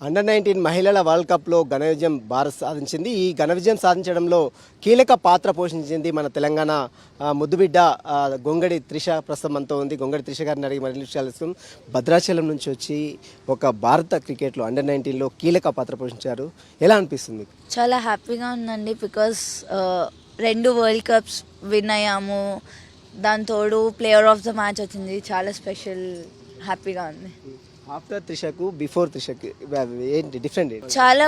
Under-19 మహిళల world కప్లో ఘన విజయం భారత్ సాధించింది. ఈ ఘన విజయం సాధించడంలో కీలక పాత్ర పోషించింది మన తెలంగాణ ముద్దుబిడ్డ గొంగడి త్రిష. ప్రస్తుతం మనతో ఉంది. గొంగడి త్రిష గారిని అడిగి మరిన్ని విషయాలు తెలుసుకుందాం. భద్రాచలం నుంచి వచ్చి ఒక భారత క్రికెట్లో అండర్-19లో కీలక పాత్ర పోషించారు. ఎలా అనిపిస్తుంది మీకు? చాలా హ్యాపీగా ఉందండి. బికాస్ 2 వరల్డ్ కప్స్ విన్ అయ్యాము. దాని తోడు ప్లేయర్ ఆఫ్ ద మ్యాచ్ వచ్చింది. చాలా స్పెషల్, హ్యాపీగా ఉంది. ఆఫ్టర్ త్రిషకు బిఫోర్ త్రిషకి ఏంటి డిఫరెంట్? చాలా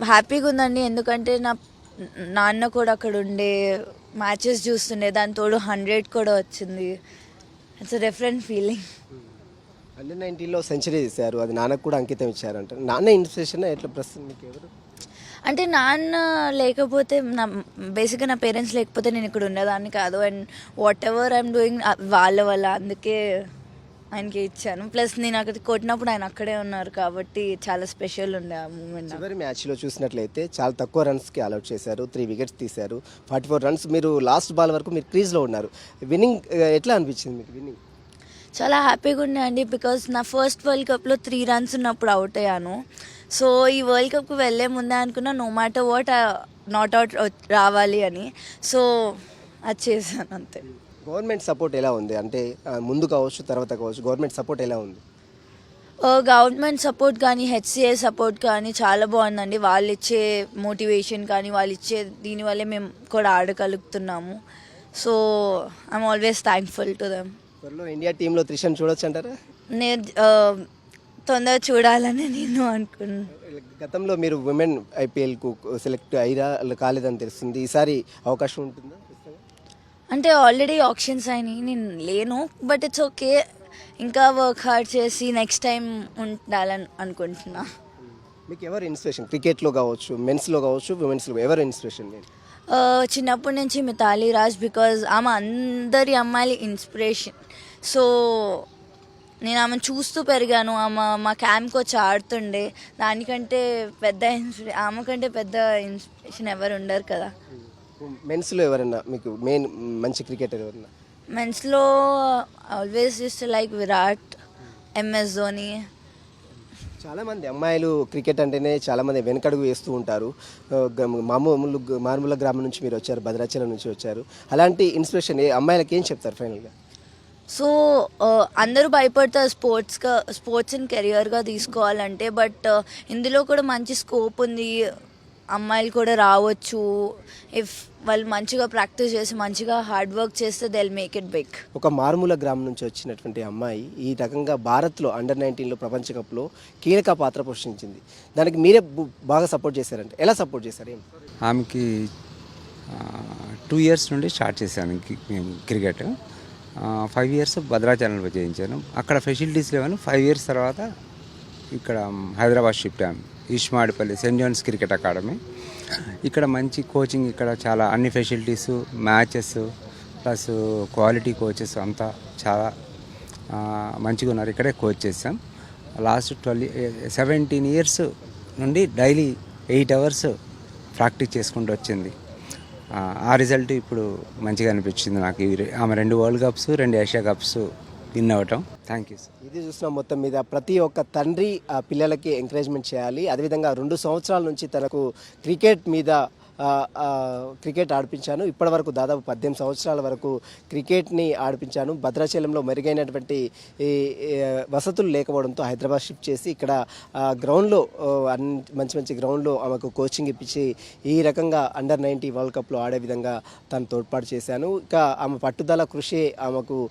హ్యాపీగా ఉందండి. ఎందుకంటే నా నాన్న కూడా అక్కడ ఉండే మ్యాచెస్ చూస్తుండే. దాని తోడు 100 కూడా వచ్చింది. It's a different feeling. అండర్-19లో సెంచరీ చేశారు. అది నాన్నకు కూడా అంకితం ఇచ్చారంట. నాన్న ఇన్స్పిరేషన్ ఎట్లా ప్రస్తుతం మీకు ఎవరు? అంటే నాన్న లేకపోతే బేసిక్గా నా పేరెంట్స్ లేకపోతే నేను ఇక్కడ ఉండేదాన్ని కాదు. And what ever I'm doing వాళ్ళ వల్ల, అందుకే ఆయనకి ఇచ్చాను. ప్లస్ నేను అక్కడ కొట్టినప్పుడు ఆయన అక్కడే ఉన్నారు కాబట్టి చాలా స్పెషల్ ఉండే ఆ మూమెంట్. చివరి మ్యాచ్లో చూసినట్లయితే చాలా తక్కువ రన్స్కి ఆల్అౌట్ చేశారు. 3 వికెట్స్ తీశారు. 44 రన్స్. మీరు లాస్ట్ బాల్ వరకు మీరు క్రీజ్లో ఉన్నారు. విన్నింగ్ ఎట్లా అనిపించింది మీకు? విన్నింగ్ చాలా హ్యాపీగా ఉండే అండి. బికాస్ నా ఫస్ట్ వరల్డ్ కప్లో 3 రన్స్ ఉన్నప్పుడు అవుట్ అయ్యాను. సో ఈ వరల్డ్ కప్కి వెళ్ళే ముందే అనుకున్నా no matter what not out రావాలి అని. సో అది చేశాను అంతే. గవర్నమెంట్ సపోర్ట్ ఎలా ఉంది? అంటే ముందు కావచ్చు, తర్వాత కావచ్చు, గవర్నమెంట్ సపోర్ట్ ఎలా ఉంది? గవర్నమెంట్ సపోర్ట్ కానీ, హెచ్సిఏ సపోర్ట్ కానీ చాలా బాగుందండి. వాళ్ళు ఇచ్చే మోటివేషన్ కానీ, వాళ్ళు ఇచ్చే దీనివల్లే మేము కూడా ఆడగలుగుతున్నాము. So I'm always thankful to them. త్వరలో ఇండియా టీంలో త్రిషను చూడొచ్చు అంటారా? నేను తొందరగా చూడాలని నేను అనుకున్నాను. గతంలో మీరు విమెన్ ఐపీఎల్కు సెలెక్ట్ అయ్యారా కాలేదని తెలుస్తుంది. ఈసారి అవకాశం ఉంటుందా? అంటే ఆల్రెడీ ఆప్షన్స్ అయినాయి, నేను లేను. But it's okay. ఇంకా వర్క్ హార్డ్ చేసి నెక్స్ట్ టైం ఉండాలని అనుకుంటున్నా. మీకు ఎవరు ఇన్స్పిరేషన్? క్రికెట్లో కావచ్చు, మెన్స్లో కావచ్చు, విమెన్స్లో ఎవరు ఇన్స్పిరేషన్? చిన్నప్పటి నుంచి మితాలి రాజ్. బికాజ్ ఆమె అందరి అమ్మాయిల ఇన్స్పిరేషన్. సో నేను ఆమెను చూస్తూ పెరిగాను. ఆమె మా క్యాంప్కి వచ్చి ఆడుతుండే. దానికంటే పెద్ద ఆమె కంటే పెద్ద ఇన్స్పిరేషన్ ఎవరు ఉండరు కదా. మెన్స్లో ఎవరన్నా మీకు మెయిన్ మంచి క్రికెటర్ ఎవరన్నా? మెన్స్లో always used to like Virat, MS Dhoni. చాలామంది అమ్మాయిలు క్రికెట్ అంటేనే చాలామంది వెనకడుగు వేస్తూ ఉంటారు. మారుమూల గ్రామం నుంచి మీరు వచ్చారు, భద్రాచలం నుంచి వచ్చారు. అలాంటి ఇన్స్పిరేషన్ అమ్మాయిలకి ఏం చెప్తారు ఫైనల్గా? సో అందరూ భయపడతారు స్పోర్ట్స్ని కెరియర్గా తీసుకోవాలంటే. బట్ ఇందులో కూడా మంచి స్కోప్ ఉంది. అమ్మాయిలు కూడా రావచ్చు. ఇఫ్ వాళ్ళు మంచిగా ప్రాక్టీస్ చేసి మంచిగా హార్డ్ వర్క్ చేస్తే they will make it big. ఒక మారుమూల గ్రామం నుంచి వచ్చినటువంటి అమ్మాయి ఈ రకంగా భారత్లో అండర్-19లో ప్రపంచ కప్లో కీలక పాత్ర పోషించింది. దానికి మీరే బాగా సపోర్ట్ చేశారంటే ఎలా సపోర్ట్ చేశారు? ఆమెకి 2 ఇయర్స్ నుండి స్టార్ట్ చేశాను క్రికెట్. 5 ఇయర్స్ భద్రాచలంలో చేయించాను. అక్కడ ఫెసిలిటీస్ లేవని 5 ఇయర్స్ తర్వాత ఇక్కడ హైదరాబాద్ షిఫ్ట్ అయ్యాను. ఈస్మాడిపల్లి సెయింట్ జాన్స్ క్రికెట్ అకాడమీ. ఇక్కడ మంచి కోచింగ్, ఇక్కడ చాలా అన్ని facilities, matches plus quality coaches అంతా చాలా మంచిగా ఉన్నారు. ఇక్కడే కోచ్ చేస్తాం. లాస్ట్ 17 ఇయర్స్ నుండి డైలీ 8 అవర్స్ ప్రాక్టీస్ చేసుకుంటూ వచ్చింది. ఆ రిజల్ట్ ఇప్పుడు మంచిగా అనిపించింది నాకు. ఆమె 2 world cups, 2 Asia cups win అవ్వటం. Thank you sir. ఇది చూసిన మొత్తం మీద ప్రతి ఒక్క తండ్రి ఆ పిల్లలకి ఎంకరేజ్మెంట్ చేయాలి. అదేవిధంగా 2 సంవత్సరాల నుంచి తనకు క్రికెట్ మీద క్రికెట్ ఆడిపించాను. ఇప్పటివరకు దాదాపు 18 సంవత్సరాల వరకు క్రికెట్ని ఆడిపించాను. భద్రాచలంలో మెరుగైనటువంటి వసతులు లేకపోవడంతో హైదరాబాద్ షిఫ్ట్ చేసి ఇక్కడ గ్రౌండ్లో మంచి మంచి గ్రౌండ్లో ఆమెకు కోచింగ్ ఇప్పించి ఈ రకంగా అండర్-19 వరల్డ్ కప్లో ఆడే విధంగా తను తోడ్పాటు చేశాను. ఇక ఆమె పట్టుదల కృషి ఆమెకు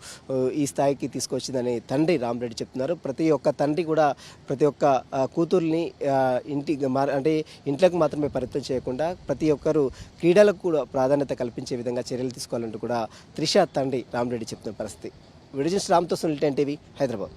ఈ స్థాయికి తీసుకొచ్చిందని తండ్రి రామరెడ్డి చెప్తున్నారు. ప్రతి ఒక్క తండ్రి కూడా ప్రతి ఒక్క కూతుర్ని అంటే ఇంట్లోకి మాత్రమే పరిమితం చేయకుండా ప్రతి ఒక్కరు క్రీడలకు కూడా ప్రాధాన్యత కల్పించే విధంగా చర్యలు తీసుకోవాలంటూ కూడా త్రిష తండ్రి రామరెడ్డి చెప్తున్న పరిస్థితి. విడిజిన్స్ రామ్తో సునీల్ 10 టీవీ హైదరాబాద్.